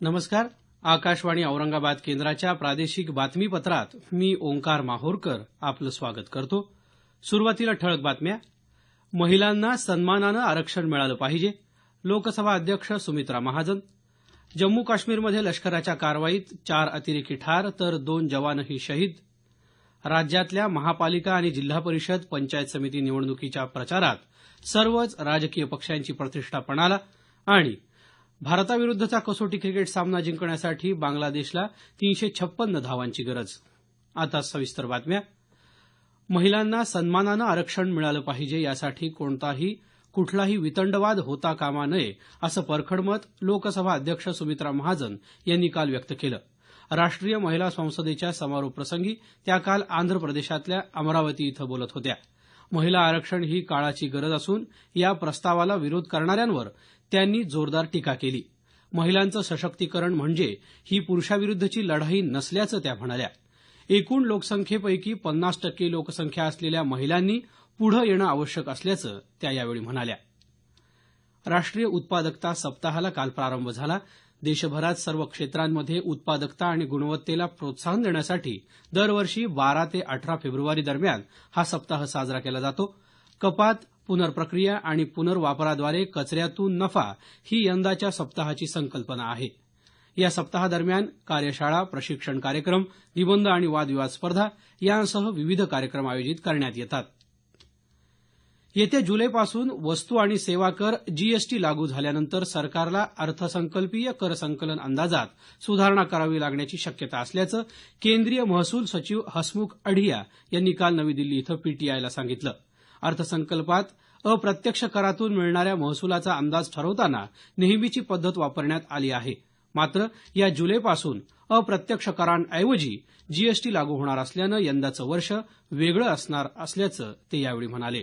नमस्कार. आकाशवाणी औरंगाबाद केंद्राच्या प्रादेशिक बातमीपत्रात मी ओंकार माहोरकर आपलं स्वागत करतो. सुरुवातीला ठळक बातम्या. महिलांना सन्मानानं आरक्षण मिळालं पाहिजे. लोकसभा अध्यक्ष सुमित्रा महाजन. जम्मू काश्मीरमध्ये लष्कराच्या कारवाईत 4 अतिरेकी ठार तर 2 जवानही शहीद. राज्यातल्या महापालिका आणि जिल्हा परिषद पंचायत समिती निवडणुकीच्या प्रचारात सर्वच राजकीय पक्षांची प्रतिष्ठा पणाला आणि भारताविरुद्धचा कसोटी क्रिकेट सामना जिंकण्यासाठी बांगलादेशला 356 धावांची गरज. आता सविस्तर बातम्या. महिलांना सन्मानानं आरक्षण मिळालं पाहिजे यासाठी कुठलाही वितंडवाद होता कामा नये असं परखड मत लोकसभा अध्यक्ष सुमित्रा महाजन यांनी काल व्यक्त केलं. राष्ट्रीय महिला संसदेच्या समारोप प्रसंगी त्या काल आंध्र प्रदेशातल्या अमरावती इथं बोलत होत्या. महिला आरक्षण ही काळाची गरज असून या प्रस्तावाला विरोध करणाऱ्यांवर त्यांनी जोरदार टीका केली. महिलांचं सशक्तीकरण म्हणजे ही पुरुषाविरुद्धची लढाई नसल्याचं त्या म्हणाल्या. एकूण लोकसंख्येपैकी 50% लोकसंख्या असलेल्या महिलांनी पुढं येणं आवश्यक असल्याचं त्या यावेळी म्हणाल्या. राष्ट्रीय उत्पादकता सप्ताहाला काल प्रारंभ झाला. देशभरात सर्व क्षेत्रांमध्ये उत्पादकता आणि गुणवत्तेला प्रोत्साहन देण्यासाठी दरवर्षी 12 ते 18 फेब्रुवारी दरम्यान हा सप्ताह साजरा केला जातो. कपात, पुनर्प्रक्रिया आणि पुनर्वापराद्वारे कचऱ्यातून नफा ही यंदाच्या सप्ताहाची संकल्पना आहे. या सप्ताहादरम्यान कार्यशाळा, प्रशिक्षण कार्यक्रम, निबंध आणि वादविवाद स्पर्धा यांसह विविध कार्यक्रम आयोजित करण्यात येतात. येत्या जुलैपासून वस्तू आणि सेवा कर जीएसटी लागू झाल्यानंतर सरकारला अर्थसंकल्पीय कर संकलन अंदाजात सुधारणा करावी लागण्याची शक्यता असल्याचं केंद्रीय महसूल सचिव हसमुख अढिया यांनी काल नवी दिल्ली इथं पीटीआयला सांगितलं. अर्थसंकल्पात अप्रत्यक्ष करातून मिळणाऱ्या महसुलाचा अंदाज ठरवताना नेहमीची पद्धत वापरण्यात आली आहे. मात्र या जुलैपासून अप्रत्यक्ष करांऐवजी जीएसटी लागू होणार असल्यानं यंदाचं वर्ष वेगळं असणार असल्याचं ते यावेळी म्हणाले.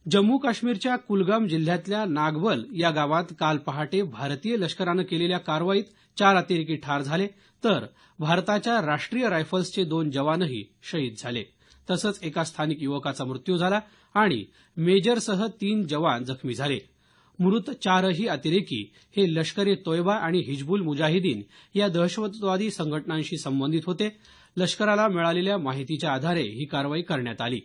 जम्मू काश्मीरच्या कुलगाम जिल्ह्यातल्या नागबल या गावात काल पहाटे भारतीय लष्करानं केलेल्या कारवाईत 4 अतिरेकी ठार झाले तर भारताच्या राष्ट्रीय रायफल्सचे 2 जवानही शहीद झाले. तसंच एका स्थानिक युवकाचा मृत्यू झाला आणि मेजरसह 3 जवान जखमी झाले. मृत 4ही अतिरेकी हे लष्कर-ए तोयबा आणि हिजबुल मुजाहिदीन या दहशतवादी संघटनांशी संबंधित होते. लष्कराला मिळालेल्या माहितीच्या आधारे ही कारवाई करण्यात आली.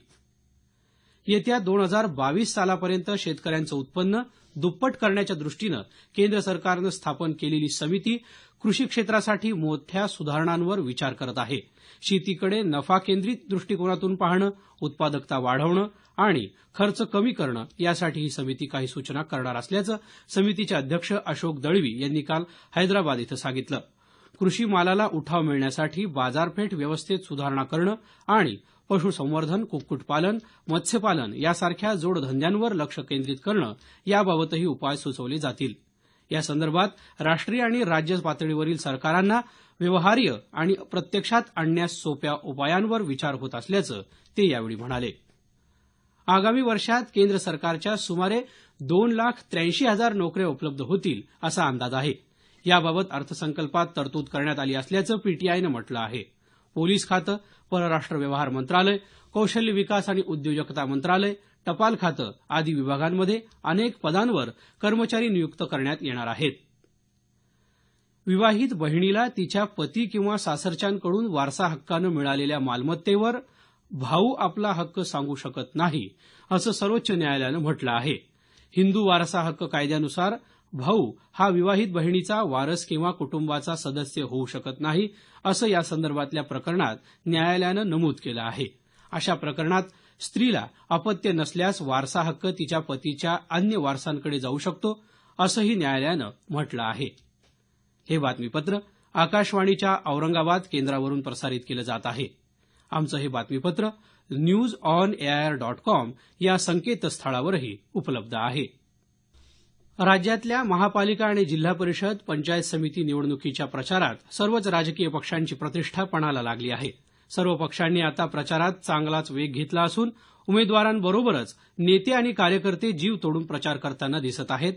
येत्या 2022 सालापर्यंत शेतकऱ्यांचं उत्पन्न दुप्पट करण्याच्या दृष्टीनं केंद्र सरकारनं स्थापन केलेली समिती कृषी क्षेत्रासाठी मोठ्या सुधारणांवर विचार करत आहे. शेतीकडे नफा केंद्रित दृष्टिकोनातून पाहणं, उत्पादकता वाढवणं आणि खर्च कमी करणं यासाठी ही समिती काही सूचना करणार असल्याचं समितीचे अध्यक्ष अशोक दळवी यांनी काल हैदराबाद इथं सांगितलं. कृषी मालाला उठाव मिळण्यासाठी बाजारपेठ व्यवस्थेत सुधारणा करणं आणि पशुसंवर्धन, कुक्कुटपालन, मत्स्यपालन यासारख्या जोडधंद्यांवर लक्ष केंद्रित करणं याबाबतही उपाय सुचवले जातील. या संदर्भात राष्ट्रीय आणि राज्य पातळीवरील सरकारांना व्यवहार्य आणि प्रत्यक्षात आणण्यास सोप्या उपायांवर विचार होत असल्याचं ते यावेळी म्हणाले. आगामी वर्षात केंद्र सरकारच्या सुमारे 2,83,000 नोकऱ्या उपलब्ध होतील असा अंदाज आहे. याबाबत अर्थसंकल्पात तरतूद करण्यात आली असल्याचं पीटीआयनं म्हटलं आहे. पोलीस खातं, परराष्ट्र व्यवहार मंत्रालय, कौशल्य विकास आणि उद्योजकता मंत्रालय, टपाल खातं आदी विभागांमध्ये अनेक पदांवर कर्मचारी नियुक्त करण्यात येणार आहेत. विवाहित बहिणीला तिच्या पती किंवा सासरच्यांकडून वारसा हक्कानं मिळालेल्या मालमत्तेवर भाऊ आपला हक्क सांगू शकत नाही असं सर्वोच्च न्यायालयानं म्हटलं आहे. हिंदू वारसा हक्क कायद्यानुसार भाऊ हा विवाहित बहिणीचा वारस किंवा कुटुंबाचा सदस्य होऊ शकत नाही असं या संदर्भातल्या प्रकरणात न्यायालयानं नमूद केलं आहे. अशा प्रकरणात स्त्रीला अपत्य नसल्यास वारसा हक्क तिच्या पतीच्या अन्य वारसांकडे जाऊ शकतो असंही न्यायालयानं म्हटलं आहे. हे बातमीपत्र आकाशवाणीच्या औरंगाबाद केंद्रावरून प्रसारित केलं जात आहे. आमचं हे बातमीपत्र newsonair.com या संकेतस्थळावरही उपलब्ध आहे. राज्यातल्या महापालिका आणि जिल्हा परिषद पंचायत समिती निवडणुकीच्या प्रचारात सर्वच राजकीय पक्षांची प्रतिष्ठा पणाला लागली आहे. सर्व पक्षांनी आता प्रचारात चांगलाच वेग घेतला असून उमेदवारांबरोबरच नेते आणि कार्यकर्ते जीव तोडून प्रचार करताना दिसत आहेत.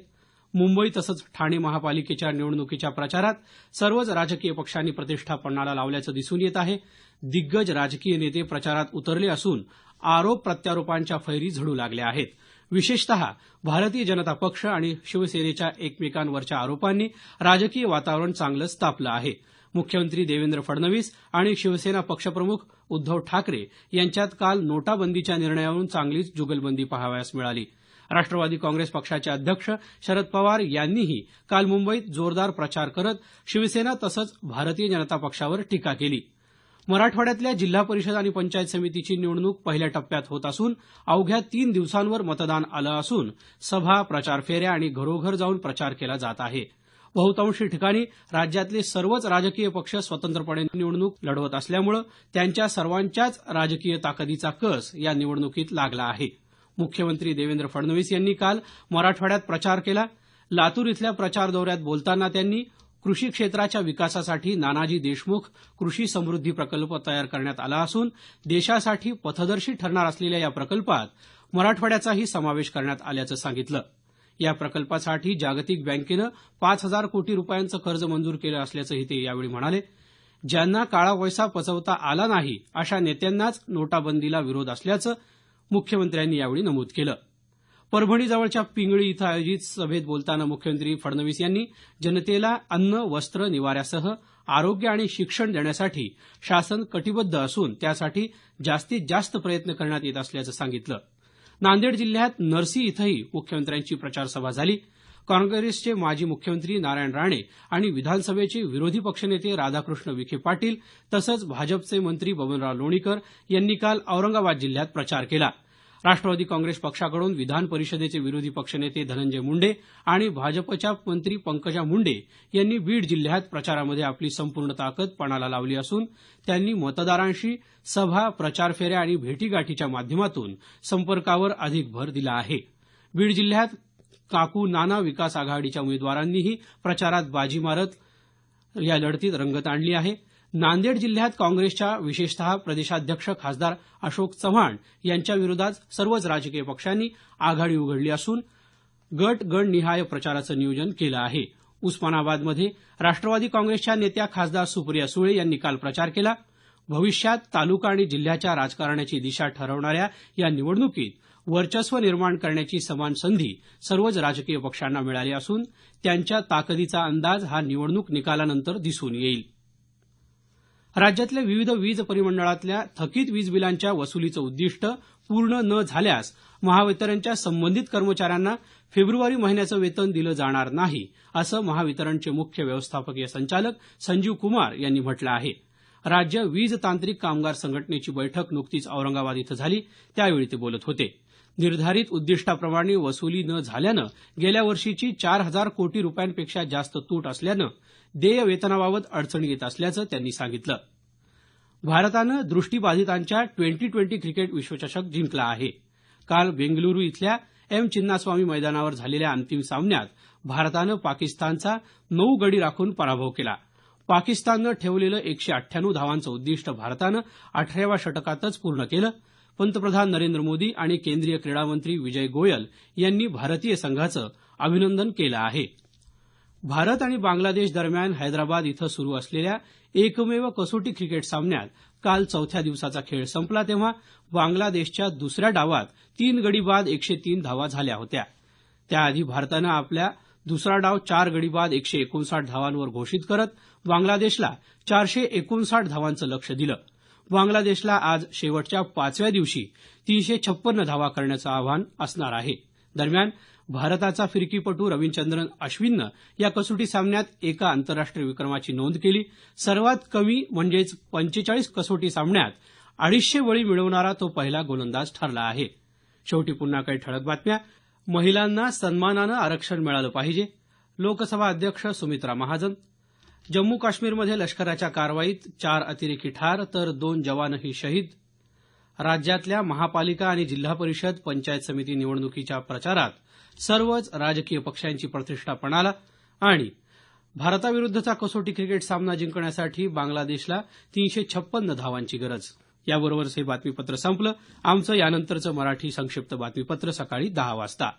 मुंबई तसंच ठाणे महापालिकेच्या निवडणुकीच्या प्रचारात सर्वच राजकीय पक्षांनी प्रतिष्ठा पणाला लावल्याचं दिसून येत आहे. दिग्गज राजकीय नेते प्रचारात उतरले असून आरोप प्रत्यारोपांच्या फैरी झडू लागल्या आहेत. विशेषतः भारतीय जनता पक्ष आणि शिवसेनेच्या एकमेकांवरच्या आरोपांनी राजकीय वातावरण चांगलंच तापलं आहे. मुख्यमंत्री देवेंद्र फडणवीस आणि शिवसेना पक्षप्रमुख उद्धव ठाकरे यांच्यात काल नोटाबंदीच्या निर्णयावरून चांगलीच जुगलबंदी पाहावयास मिळाली. राष्ट्रवादी काँग्रेस पक्षाचे अध्यक्ष शरद पवार यांनीही काल मुंबईत जोरदार प्रचार करत शिवसेना तसंच भारतीय जनता पक्षावर टीका केली. मराठवाड्यातल्या जिल्हा परिषद आणि पंचायत समितीची निवडणूक पहिल्या टप्प्यात होत असून अवघ्या 3 दिवसांवर मतदान आलं असून सभा, प्रचार फेऱ्या आणि घरोघर जाऊन प्रचार केला जात आहे. बहुतांशी ठिकाणी राज्यातले सर्वच राजकीय पक्ष स्वतंत्रपणे निवडणूक लढवत असल्यामुळे त्यांच्या सर्वांच्याच राजकीय ताकदीचा कस या निवडणुकीत लागला आहे. मुख्यमंत्री देवेंद्र फडणवीस यांनी काल मराठवाड्यात प्रचार केला. लातूर इथल्या प्रचार दौऱ्यात बोलताना त्यांनी कृषी क्षेत्राच्या विकासासाठी नानाजी देशमुख कृषी समृद्धी प्रकल्प तयार करण्यात आला असून देशासाठी पथदर्शी ठरणार असलेल्या या प्रकल्पात मराठवाड्याचाही समावेश करण्यात आल्याचं सांगितलं. या प्रकल्पासाठी जागतिक बँकेनं 5,000 कोटी रुपयांचं कर्ज मंजूर केलं असल्याचंही ते यावेळी म्हणाले. ज्यांना काळा पैसा पचवता आला नाही अशा नेत्यांनाच नोटाबंदीला विरोध असल्याचं मुख्यमंत्र्यांनी यावेळी नमूद केलं. परभणीजवळच्या पिंगळी इथं आयोजित सभेत बोलताना मुख्यमंत्री फडणवीस यांनी जनतेला अन्न, वस्त्र, निवाऱ्यासह आरोग्य आणि शिक्षण देण्यासाठी शासन कटिबद्ध असून त्यासाठी जास्तीत जास्त प्रयत्न करण्यात येत असल्याचं सांगितलं. नांदेड जिल्ह्यात नरसी इथंही मुख्यमंत्र्यांची प्रचारसभा झाली. काँग्रेसचे माजी मुख्यमंत्री नारायण राणे आणि विधानसभेचे विरोधी पक्षनेते राधाकृष्ण विखे पाटील तसंच भाजपचे मंत्री बबनराव लोणीकर यांनी काल औरंगाबाद जिल्ह्यात प्रचार केला. राष्ट्रवादी काँग्रेस पक्षाकडून विधान परिषदेचे विरोधी पक्षनेते धनंजय मुंडे आणि भाजपच्या मंत्री पंकजा मुंडे यांनी बीड जिल्ह्यात प्रचारामध्ये आपली संपूर्ण ताकद पणाला लावली असून त्यांनी मतदारांशी सभा, प्रचार फेऱ्या आणि भेटीगाठीच्या माध्यमातून संपर्कावर अधिक भर दिला आहे. बीड जिल्ह्यात काकू नाना विकास आघाडीच्या उमेदवारांनीही प्रचारात बाजी मारत या लढतीत रंगत आणली आहे. नांदेड जिल्ह्यात काँग्रेसच्या विशेषतः प्रदेशाध्यक्ष खासदार अशोक चव्हाण यांच्या विरोधात सर्वच राजकीय पक्षांनी आघाडी उघडली असून गटनिहाय प्रचाराचं नियोजन केलं आहे. उस्मानाबादमध्ये राष्ट्रवादी काँग्रेसच्या नेत्या खासदार सुप्रिया सुळे यांनी काल प्रचार केला. भविष्यात तालुका आणि जिल्ह्याच्या राजकारणाची दिशा ठरवणाऱ्या या निवडणुकीत वर्चस्व निर्माण करण्याची समान संधी सर्वच राजकीय पक्षांना मिळाली असून त्यांच्या ताकदीचा अंदाज हा निवडणूक निकालानंतर दिसून येईल. राज्यातल्या विविध वीज परिमंडळातल्या थकीत वीज बिलांच्या वसुलीचं उद्दिष्ट पूर्ण न झाल्यास महावितरणच्या संबंधित कर्मचाऱ्यांना फेब्रुवारी महिन्याचं वेतन दिलं जाणार नाही असं महावितरणचे मुख्य व्यवस्थापकीय संचालक संजीव कुमार यांनी म्हटलं आहे. राज्य वीज तांत्रिक कामगार संघटनेची बैठक नुकतीच औरंगाबाद इथं झाली त्यावेळी ते बोलत होते. निर्धारित उद्दिष्टाप्रमाणे वसुली न झाल्यानं गेल्या वर्षीची 4,000 कोटी रुपयांपेक्षा जास्त तूट असल्यानं देय वेतनाबाबत अडचणी येत असल्याचं त्यांनी सांगितलं. भारतानं दृष्टीबाधितांच्या ट्वेंटी क्रिकेट विश्वचषक जिंकला आहे. काल बेंगलुरू इथल्या एम चिन्नास्वामी मैदानावर झालेल्या अंतिम सामन्यात भारतानं पाकिस्तानचा 9 गडी राखून पराभव केला. पाकिस्ताननं ठेवलेलं 198 धावांचं उद्दिष्ट भारतानं 18व्या षटकातच पूर्ण केलं. पंतप्रधान नरेंद्र मोदी आणि केंद्रीय क्रीडा मंत्री विजय गोयल यांनी भारतीय संघाचं अभिनंदन केलं आहे. भारत आणि बांगलादेश दरम्यान हैदराबाद इथं सुरू असलेल्या एकमेव कसोटी क्रिकेट सामन्यात काल चौथ्या दिवसाचा खेळ संपला तेव्हा बांगलादेशच्या दुसऱ्या डावात 3 गडी बाद 103 धावा झाल्या होत्या. त्याआधी भारतानं आपला दुसरा डाव 4 गडी बाद 159 धावांवर घोषित करत बांगलादेशला 459 धावांचं लक्ष्य दिलं. बांगलादेशला आज शेवटच्या 5व्या दिवशी 356 धावा करण्याचं आव्हान असणार आहे. दरम्यान भारताचा फिरकीपटू रविचंद्रन अश्विननं या कसोटी सामन्यात एका आंतरराष्ट्रीय विक्रमाची नोंद केली. सर्वात कमी म्हणजेच 45 कसोटी सामन्यात 250 बळी मिळवणारा तो पहिला गोलंदाज ठरला आहे. शेवटी पुन्हा काही ठळक बातम्या. महिलांना सन्मानानं आरक्षण मिळालं पाहिजे. लोकसभा अध्यक्ष सुमित्रा महाजन. जम्मू काश्मीरमध्ये लष्कराच्या कारवाईत 4 अतिरेकी ठार तर 2 जवानही शहीद. राज्यातल्या महापालिका आणि जिल्हा परिषद पंचायत समिती निवडणुकीच्या प्रचारात सर्वच राजकीय पक्षांची प्रतिष्ठा पणाला आणि भारताविरुद्धचा कसोटी क्रिकेट सामना जिंकण्यासाठी बांगलादेशला 356 धावांची गरज. याबरोबरच हे बातमीपत्र संपलं. आमचं यानंतरचं मराठी संक्षिप्त बातमीपत्र सकाळी 10 वाजता.